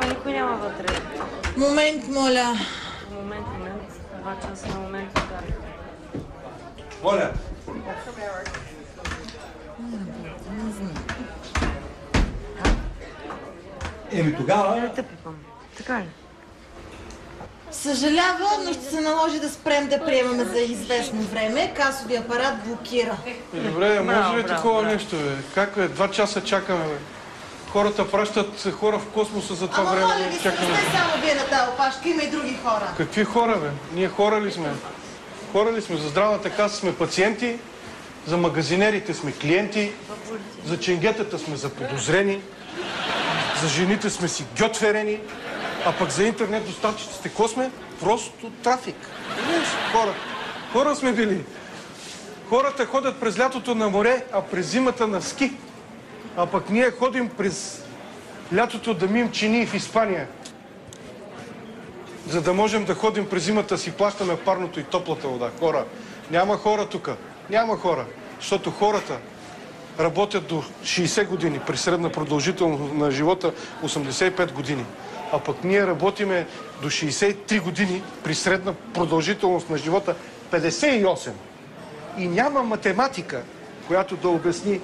Ама никой няма вътре. Момент, моля. Момент. 2 часа на момент. Моля. Тогава... Не те пипам. Така ли? Съжалявам, но ще се наложи да спрем да приемаме за известно време. Касовия апарат блокира. Добре, може ли такова нещо, бе? Как, бе? 2 часа чакаме, бе? Хората пращат хора в космоса за това време. Ама моля ви се, не сте само вие на тази опашка, има и други хора. Какви хора, бе? Ние хора ли сме? Хора ли сме? За здравната каса сме пациенти, за магазинерите сме клиенти, за ченгетата сме заподозрени, за жените сме си гьотверени, а пък за интернет доставчиците ко сме? Просто трафик. Хора. Хора сме били. Хората ходят през лятото на море, а през зимата на ски. А пък ние ходим през лятото да мием чини в Испания. За да можем да ходим през зимата си плащаме парното и топлата вода. Хора. Няма хора тук. Няма хора. Защото хората работят до 60 години, при средна продължителност на живота 85 години. А пък ние работиме до 63 години, при средна продължителност на живота 58. И няма математика, която да обясни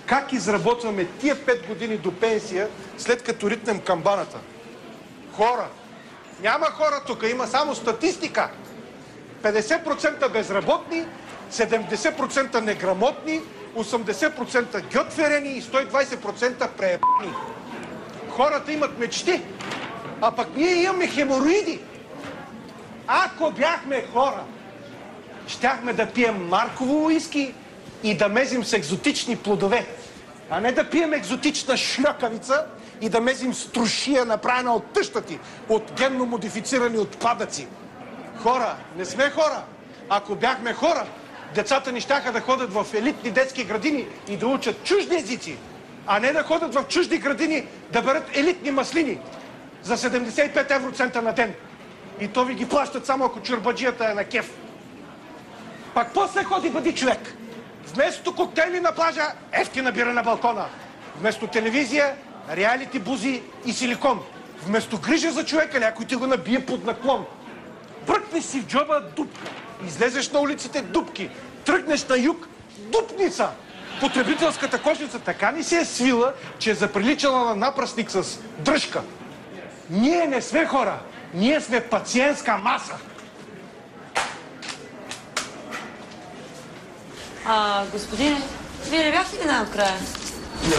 как изработваме тия 5 години до пенсия, след като ритнем камбаната. Хора. Няма хора тук, има само статистика. 50% безработни, 70% неграмотни, 80% гьотверени и 120% преебани. Хората имат мечти, а пък ние имаме хемороиди. Ако бяхме хора, щяхме да пием марково уиски и да мезим с екзотични плодове, а не да пием екзотична шльокавица и да мезим струшия, направена от тъща ти, от генно модифицирани отпадъци. Хора, не сме хора. Ако бяхме хора, децата ни щяха да ходят в елитни детски градини и да учат чужди езици, а не да ходят в чужди градини да берат елитни маслини за 75 евроцента на ден. И то ви ги плащат само ако чурбаджията е на кеф. Пак после ходи бъди човек. Вместо коктейли на плажа, евтина бира на балкона. Вместо телевизия, реалити бузи и силикон. Вместо грижа за човека, някой ти го набие под наклон. Бръкнеш си в джоба дупка. Излезеш на улиците дупки. Тръгнеш на юг дупница. Потребителската кошница така ни се е свила, че е заприличала на напръсник с дръжка. Ние не сме хора. Ние сме пациентска маса. Господине, вие не бяхте ли най-накрая? Не.